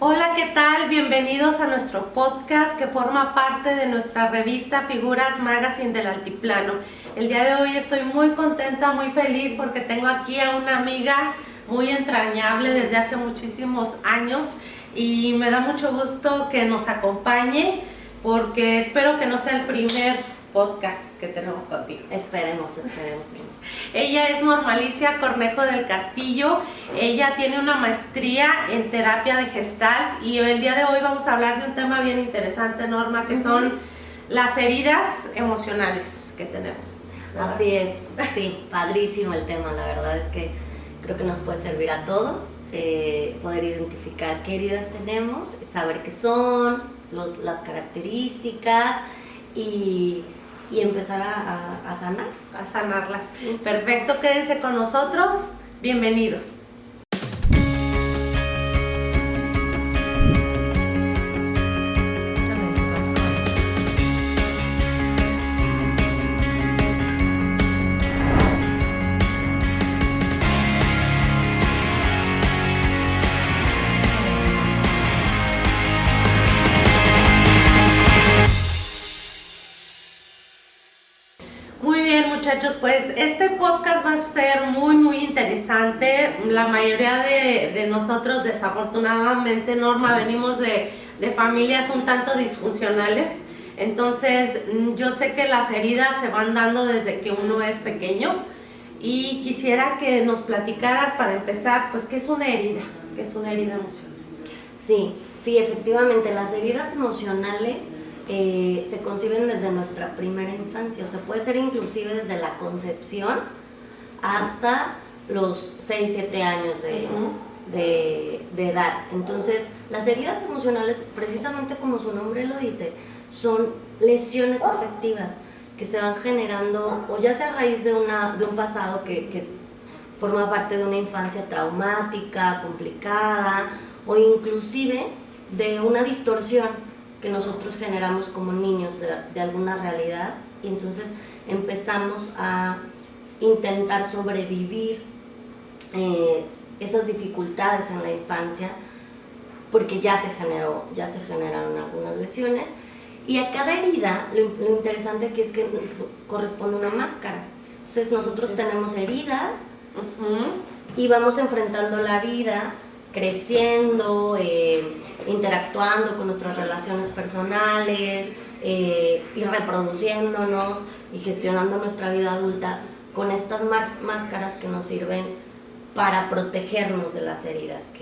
Hola, ¿qué tal? Bienvenidos a nuestro podcast que forma parte de nuestra revista Figuras Magazine del Altiplano. El día de hoy estoy muy contenta, muy feliz porque tengo aquí a una amiga muy entrañable desde hace muchísimos años y me da mucho gusto que nos acompañe porque espero que no sea el primer podcast que tenemos contigo. Esperemos. Ella es Normalicia Cornejo del Castillo. Ella tiene una maestría en terapia de Gestalt y el día de hoy vamos a hablar de un tema bien interesante, Norma, que son las heridas emocionales que tenemos, ¿verdad? Así es, sí, padrísimo el tema, la verdad es que creo que nos puede servir a todos poder identificar qué heridas tenemos, saber qué son, las características y empezar a sanar. A sanarlas. Perfecto, quédense con nosotros. Bienvenidos. Muy bien, muchachos, pues este podcast va a ser muy interesante. La mayoría de nosotros, desafortunadamente, Norma, venimos de familias un tanto disfuncionales. Entonces, yo sé que las heridas se van dando desde que uno es pequeño y quisiera que nos platicaras para empezar, pues, ¿qué es una herida? ¿Qué es una herida emocional? Sí, efectivamente, las heridas emocionales se conciben desde nuestra primera infancia, o sea, puede ser inclusive desde la concepción hasta los 6, 7 años de edad. Entonces, las heridas emocionales, precisamente como su nombre lo dice, son lesiones afectivas que se van generando, o ya sea a raíz de un pasado que forma parte de una infancia traumática, complicada, o inclusive de una distorsión que nosotros generamos como niños de alguna realidad, y entonces empezamos a intentar sobrevivir esas dificultades en la infancia porque ya se generaron algunas lesiones, y a cada herida lo interesante aquí es que corresponde una máscara. Entonces nosotros tenemos heridas y vamos enfrentando la vida, creciendo, interactuando con nuestras relaciones personales y reproduciéndonos y gestionando nuestra vida adulta con estas máscaras que nos sirven para protegernos de las heridas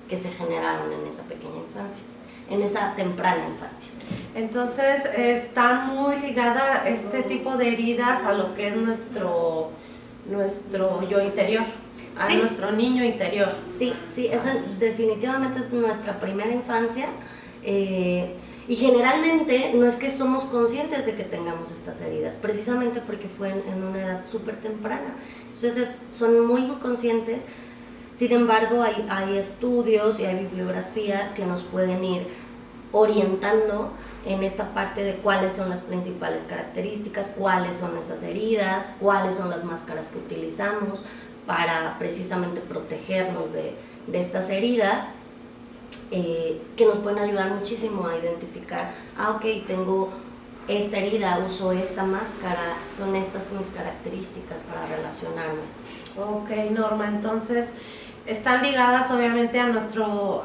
que se generaron en esa pequeña infancia, en esa temprana infancia. Entonces está muy ligada este tipo de heridas a lo que es nuestro yo interior, a nuestro niño interior. Sí, eso definitivamente es nuestra primera infancia, y generalmente no es que somos conscientes de que tengamos estas heridas, precisamente porque fue en una edad súper temprana. Entonces son muy inconscientes. Sin embargo, hay estudios y hay bibliografía que nos pueden ir orientando en esta parte de cuáles son las principales características, cuáles son esas heridas, cuáles son las máscaras que utilizamos para precisamente protegernos de estas heridas, que nos pueden ayudar muchísimo a identificar, tengo esta herida, uso esta máscara, son estas mis características para relacionarme. Ok, Norma, entonces están ligadas obviamente a nuestro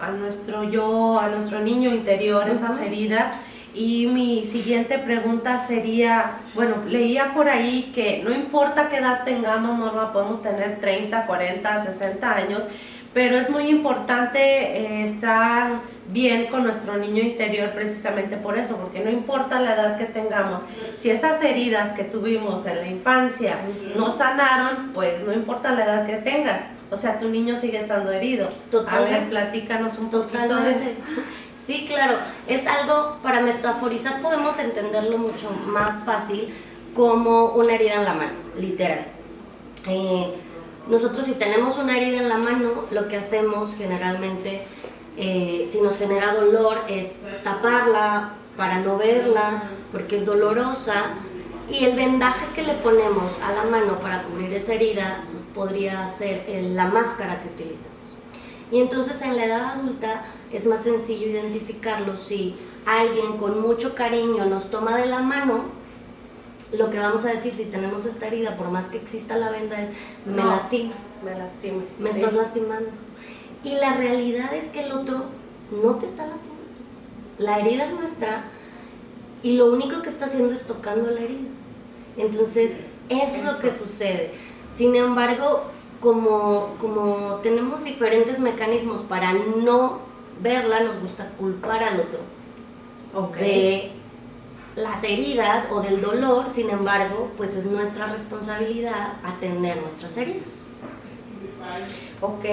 yo, a nuestro niño interior, esas heridas. Y mi siguiente pregunta sería, bueno, leía por ahí que no importa qué edad tengamos, Norma, podemos tener 30, 40, 60 años, pero es muy importante estar bien con nuestro niño interior precisamente por eso, porque no importa la edad que tengamos, si esas heridas que tuvimos en la infancia no sanaron, pues no importa la edad que tengas, o sea, tu niño sigue estando herido. Totalmente. A ver, platícanos un poquito de eso. Sí, claro, es algo, para metaforizar podemos entenderlo mucho más fácil como una herida en la mano, literal. Nosotros, si tenemos una herida en la mano, lo que hacemos generalmente, si nos genera dolor, es taparla para no verla, porque es dolorosa, y el vendaje que le ponemos a la mano para cubrir esa herida podría ser la máscara que utilizamos. Y entonces en la edad adulta es más sencillo identificarlo. Si alguien con mucho cariño nos toma de la mano, lo que vamos a decir si tenemos esta herida, por más que exista la venda, es me lastimas, me estás lastimando. Y la realidad es que el otro no te está lastimando. La herida es nuestra y lo único que está haciendo es tocando la herida. Entonces, eso es lo que sucede. Sin embargo, como tenemos diferentes mecanismos para no verla, nos gusta culpar al otro de las heridas o del dolor. Sin embargo, pues es nuestra responsabilidad atender nuestras heridas. Ok,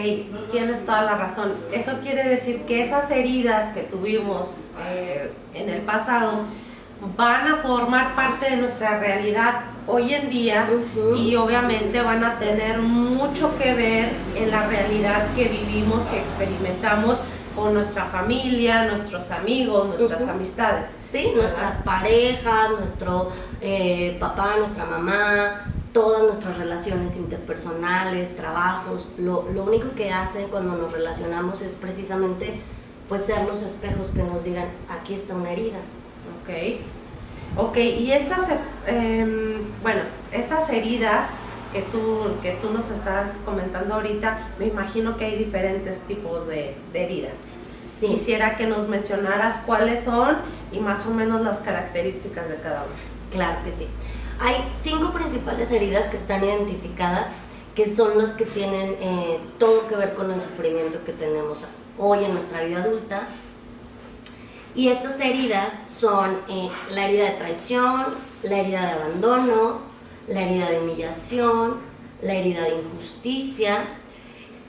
tienes toda la razón. Eso quiere decir que esas heridas que tuvimos en el pasado van a formar parte de nuestra realidad hoy en día, y obviamente van a tener mucho que ver en la realidad que vivimos, que experimentamos con nuestra familia, nuestros amigos, nuestras amistades. Sí, nuestras parejas, nuestro papá, nuestra mamá, todas nuestras relaciones interpersonales, trabajos. Lo único que hacen cuando nos relacionamos es precisamente pues ser los espejos que nos digan, aquí está una herida. Ok, y estas, estas heridas que tú nos estás comentando ahorita, me imagino que hay diferentes tipos de heridas. Sí. Quisiera que nos mencionaras cuáles son y más o menos las características de cada una. Claro que sí. Hay 5 principales heridas que están identificadas, que son las que tienen todo que ver con el sufrimiento que tenemos hoy en nuestra vida adulta. Y estas heridas son la herida de traición, la herida de abandono, la herida de humillación, la herida de injusticia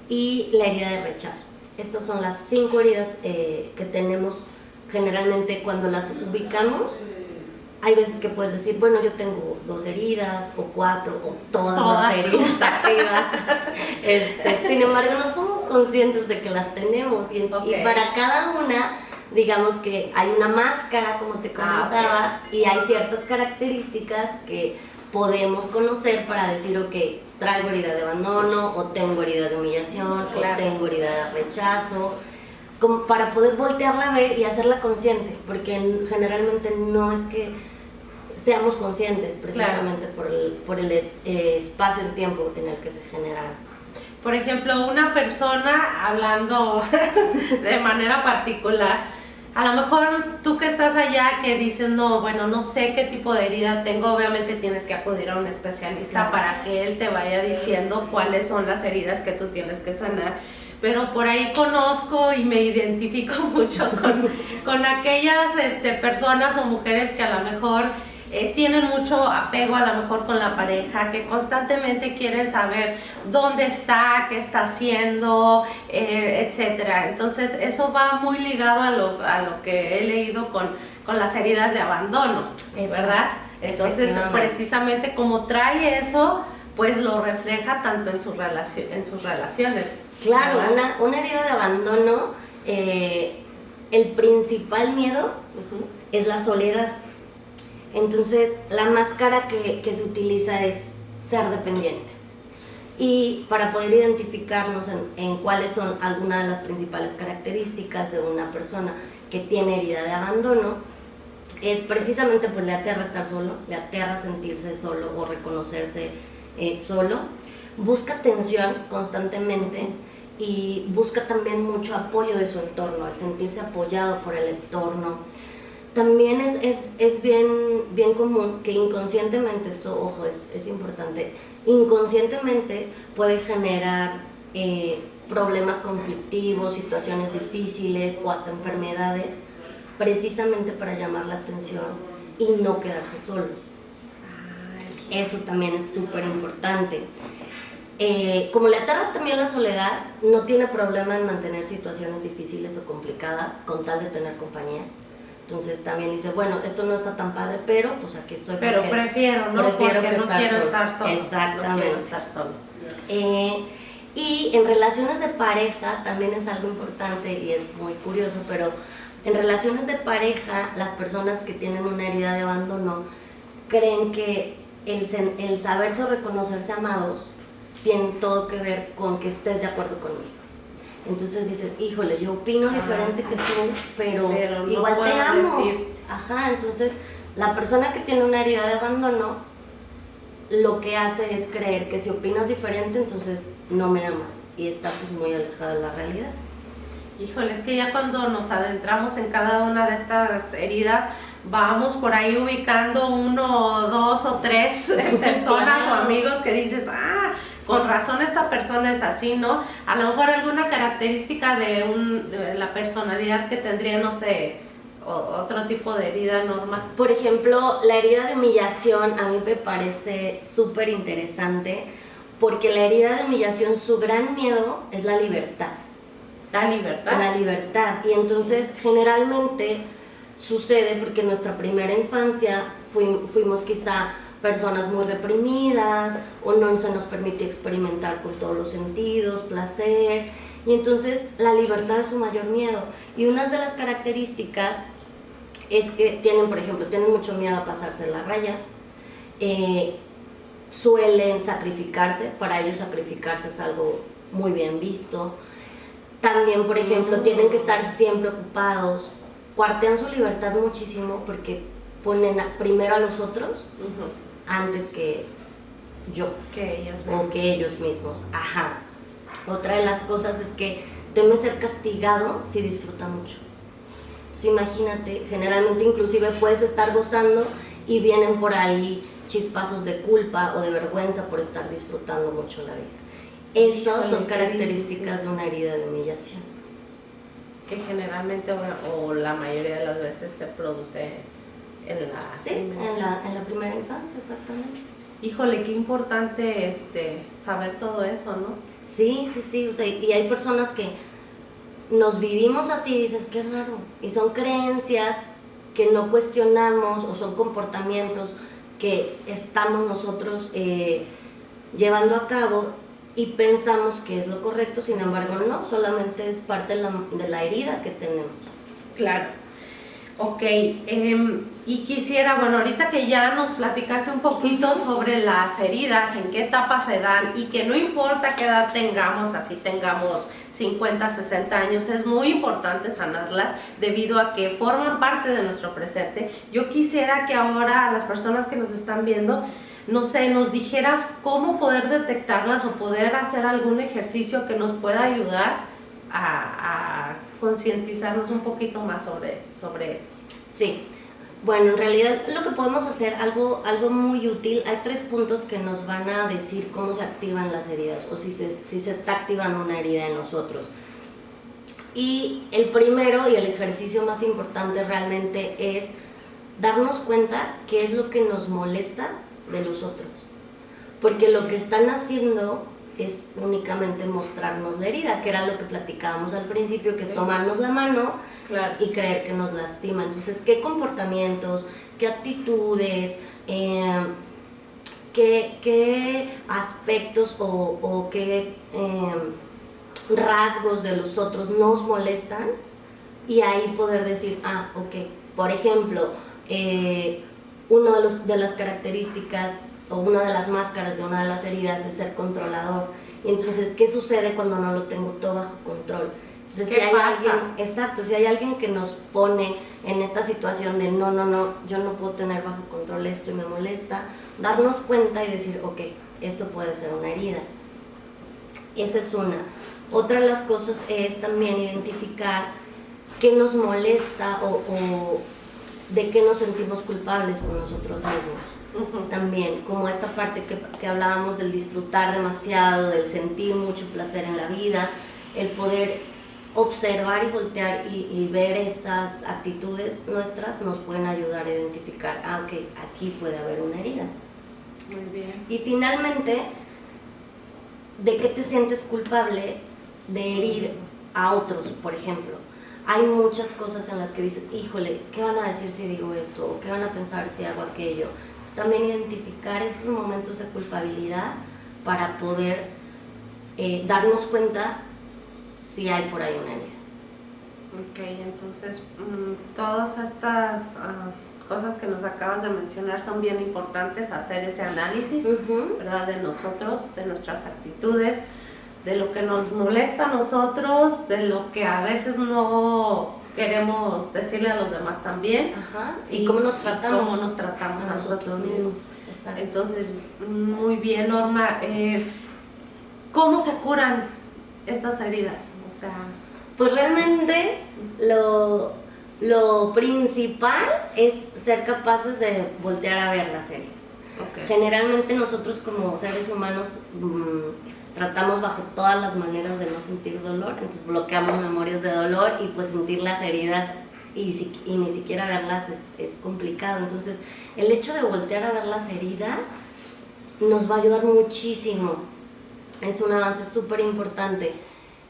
y la herida de rechazo. Estas son las 5 heridas que tenemos generalmente. Cuando las ubicamos, hay veces que puedes decir, bueno, yo tengo 2 heridas o 4 o todas las heridas activas. Sin embargo, no somos conscientes de que las tenemos y para cada una, digamos que hay una máscara, como te comentaba, y hay ciertas características que podemos conocer para decir, ok, traigo herida de abandono, o tengo herida de humillación, o tengo herida de rechazo, como para poder voltearla a ver y hacerla consciente, porque generalmente no es que seamos conscientes precisamente por el espacio y tiempo en el que se generaron. Por ejemplo, una persona, hablando de manera particular, a lo mejor tú que estás allá que dices, no, bueno, no sé qué tipo de herida tengo, obviamente tienes que acudir a un especialista para que él te vaya diciendo cuáles son las heridas que tú tienes que sanar. Pero por ahí conozco y me identifico mucho con aquellas personas o mujeres que a lo mejor tienen mucho apego a lo mejor con la pareja, que constantemente quieren saber dónde está, qué está haciendo, etcétera. Entonces eso va muy ligado a lo que he leído con las heridas de abandono, ¿verdad? Entonces precisamente como trae eso, pues lo refleja tanto en sus relaciones. Claro, una herida de abandono, el principal miedo es la soledad. Entonces, la máscara que se utiliza es ser dependiente. Y para poder identificarnos en cuáles son algunas de las principales características de una persona que tiene herida de abandono, es precisamente pues le aterra estar solo, le aterra sentirse solo o reconocerse solo, busca atención constantemente y busca también mucho apoyo de su entorno, el sentirse apoyado por el entorno. También es bien común que inconscientemente, esto, ojo, es importante, inconscientemente puede generar problemas conflictivos, situaciones difíciles o hasta enfermedades, precisamente para llamar la atención y no quedarse solos. Eso también es súper importante. Como le aterra también la soledad, no tiene problema en mantener situaciones difíciles o complicadas con tal de tener compañía. Entonces también dice, bueno, esto no está tan padre, pero pues aquí estoy. Pero prefiero, ¿no? Porque no quiero estar solo. Exactamente. No quiero estar solo. Y en relaciones de pareja también es algo importante y es muy curioso, pero en relaciones de pareja, las personas que tienen una herida de abandono creen que el saberse o reconocerse amados tiene todo que ver con que estés de acuerdo conmigo. Entonces dices, híjole, yo opino diferente que tú, pero no igual te puedo amo. decir. Ajá, entonces la persona que tiene una herida de abandono lo que hace es creer que si opinas diferente, entonces no me amas. Y está pues muy alejada de la realidad. Híjole, es que ya cuando nos adentramos en cada una de estas heridas, vamos por ahí ubicando 1, 2 o 3 personas o amigos que dices, con razón esta persona es así, ¿no? A lo mejor alguna característica de la personalidad que tendría, no sé, otro tipo de herida, Norma. Por ejemplo, la herida de humillación a mí me parece súper interesante, porque la herida de humillación, su gran miedo es la libertad. La libertad. La libertad. Y entonces generalmente sucede porque en nuestra primera infancia fuimos quizá personas muy reprimidas, o no se nos permitió experimentar con todos los sentidos, placer, y entonces la libertad es su mayor miedo. Y una de las características es que tienen, por ejemplo, tienen mucho miedo a pasarse la raya, suelen sacrificarse, para ellos sacrificarse es algo muy bien visto. También, por ejemplo, tienen que estar siempre ocupados, cuartean su libertad muchísimo porque ponen primero a los otros antes que yo, o que ellos mismos. Ajá. Otra de las cosas es que teme ser castigado si disfruta mucho. Entonces imagínate, generalmente inclusive puedes estar gozando y vienen por ahí chispazos de culpa o de vergüenza por estar disfrutando mucho la vida. Esas son características de una herida de humillación. Que generalmente o la mayoría de las veces se produce en la primera infancia, exactamente. Híjole, qué importante saber todo eso, ¿no? Sí, o sea, y hay personas que nos vivimos así y dices, qué raro, y son creencias que no cuestionamos o son comportamientos que estamos nosotros llevando a cabo y pensamos que es lo correcto, sin embargo no, solamente es parte de la herida que tenemos. Claro. Ok, y quisiera, bueno, ahorita que ya nos platicaste un poquito sobre las heridas, en qué etapa se dan y que no importa qué edad tengamos, así tengamos 50, 60 años, es muy importante sanarlas debido a que forman parte de nuestro presente. Yo quisiera que ahora a las personas que nos están viendo, no sé, nos dijeras cómo poder detectarlas o poder hacer algún ejercicio que nos pueda ayudar a concientizarnos un poquito más sobre esto. Sí, bueno, en realidad lo que podemos hacer, algo muy útil, hay 3 puntos que nos van a decir cómo se activan las heridas o si se está activando una herida en nosotros. Y el primero y el ejercicio más importante realmente es darnos cuenta qué es lo que nos molesta de los otros, porque lo que están haciendo es únicamente mostrarnos la herida, que era lo que platicábamos al principio, que es tomarnos la mano y creer que nos lastima. Entonces, ¿qué comportamientos, qué actitudes, qué aspectos o qué rasgos de los otros nos molestan? Y ahí poder decir, ok, por ejemplo, una de las características o una de las máscaras de una de las heridas es ser controlador. Y entonces, ¿qué sucede cuando no lo tengo todo bajo control? Entonces, si hay alguien que nos pone en esta situación de no, yo no puedo tener bajo control esto y me molesta, darnos cuenta y decir, ok, esto puede ser una herida. Esa es una. Otra de las cosas es también identificar qué nos molesta o de qué nos sentimos culpables con nosotros mismos. También, como esta parte que hablábamos del disfrutar demasiado, del sentir mucho placer en la vida, el poder observar y voltear y ver estas actitudes nuestras nos pueden ayudar a identificar, ok, aquí puede haber una herida. Muy bien. Y finalmente, ¿de qué te sientes culpable de herir a otros, por ejemplo? Hay muchas cosas en las que dices, híjole, ¿qué van a decir si digo esto? ¿O qué van a pensar si hago aquello? Entonces, también identificar esos momentos de culpabilidad para poder darnos cuenta si hay por ahí una herida. Ok, entonces todas estas cosas que nos acabas de mencionar son bien importantes, hacer ese análisis, ¿verdad? De nosotros, de nuestras actitudes, de lo que nos molesta a nosotros, de lo que a veces no queremos decirle a los demás también. Ajá. Y cómo nos tratamos. Cómo nos tratamos a nosotros mismos. Exacto. Entonces, muy bien, Norma. ¿Cómo se curan estas heridas? O sea, pues realmente lo principal es ser capaces de voltear a ver las heridas. okay. Generalmente nosotros como seres humanos tratamos bajo todas las maneras de no sentir dolor, entonces bloqueamos memorias de dolor y pues sentir las heridas y ni siquiera verlas es complicado. Entonces el hecho de voltear a ver las heridas nos va a ayudar muchísimo, es un avance súper importante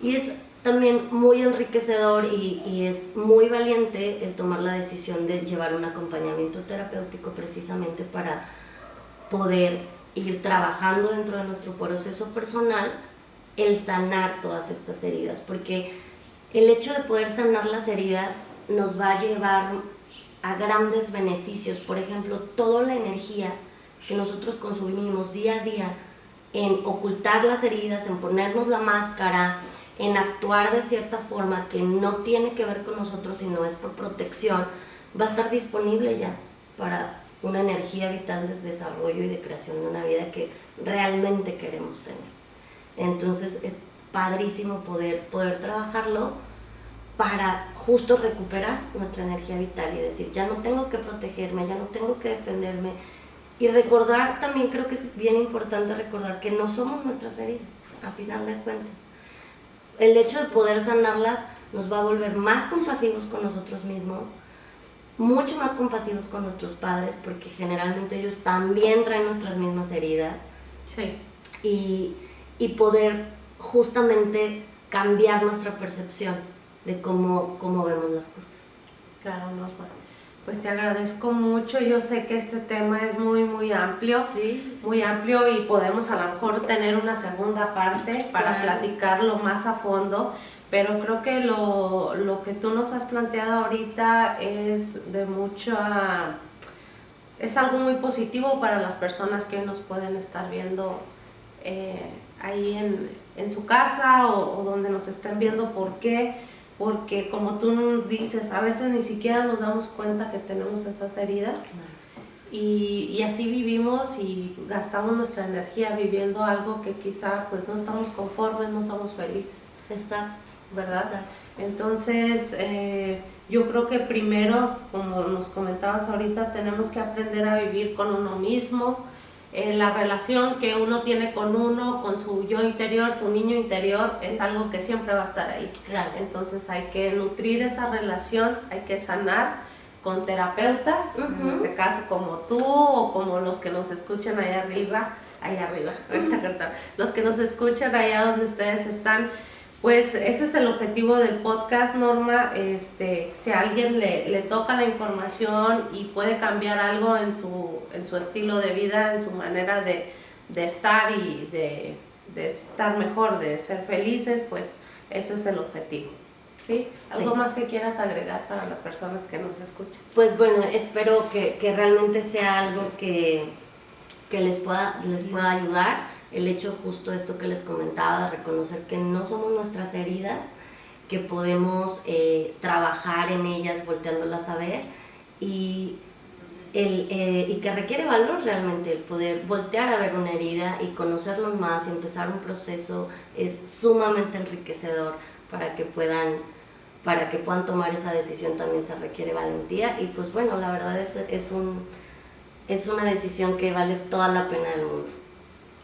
y es también muy enriquecedor y es muy valiente el tomar la decisión de llevar un acompañamiento terapéutico precisamente para poder ir trabajando dentro de nuestro proceso personal el sanar todas estas heridas, porque el hecho de poder sanar las heridas nos va a llevar a grandes beneficios. Por ejemplo, toda la energía que nosotros consumimos día a día en ocultar las heridas, en ponernos la máscara, en actuar de cierta forma que no tiene que ver con nosotros, sino es por protección, va a estar disponible ya para una energía vital de desarrollo y de creación de una vida que realmente queremos tener. Entonces es padrísimo poder trabajarlo para justo recuperar nuestra energía vital y decir, ya no tengo que protegerme, ya no tengo que defenderme. Y recordar también, creo que es bien importante recordar que no somos nuestras heridas, a final de cuentas. El hecho de poder sanarlas nos va a volver más compasivos con nosotros mismos, mucho más compasivos con nuestros padres, porque generalmente ellos también traen nuestras mismas heridas. Sí. Y poder justamente cambiar nuestra percepción de cómo vemos las cosas. Claro, Norma. Pues te agradezco mucho. Yo sé que este tema es muy, muy amplio. Sí. Muy amplio y podemos a lo mejor tener una segunda parte para platicarlo más a fondo. Pero creo que lo que tú nos has planteado ahorita es de mucha... es algo muy positivo para las personas que nos pueden estar viendo ahí en su casa o donde nos estén viendo. ¿Por qué? Porque como tú dices, a veces ni siquiera nos damos cuenta que tenemos esas heridas y así vivimos y gastamos nuestra energía viviendo algo que quizá pues no estamos conformes, no somos felices. Exacto. ¿Verdad? Exacto. Entonces, yo creo que primero, como nos comentabas ahorita, tenemos que aprender a vivir con uno mismo, la relación que uno tiene con uno, con su yo interior, su niño interior, es algo que siempre va a estar ahí. Claro. Entonces hay que nutrir esa relación, hay que sanar con terapeutas, en este caso como tú o como los que nos escuchan allá arriba, los que nos escuchan allá donde ustedes están. Pues ese es el objetivo del podcast, Norma. Si a alguien le toca la información y puede cambiar algo en su estilo de vida, en su manera de estar y de estar mejor, de ser felices, pues ese es el objetivo. ¿Sí? ¿Algo más que quieras agregar para las personas que nos escuchan? Pues bueno, espero que realmente sea algo que les pueda ayudar. El hecho justo esto que les comentaba, de reconocer que no somos nuestras heridas, que podemos trabajar en ellas volteándolas a ver y que requiere valor realmente el poder voltear a ver una herida y conocernos más y empezar un proceso es sumamente enriquecedor para que puedan tomar esa decisión. También se requiere valentía y pues bueno, la verdad es una decisión que vale toda la pena del mundo.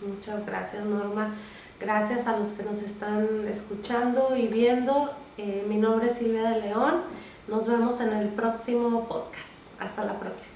Muchas gracias, Norma. Gracias a los que nos están escuchando y viendo. Mi nombre es Silvia de León. Nos vemos en el próximo podcast. Hasta la próxima.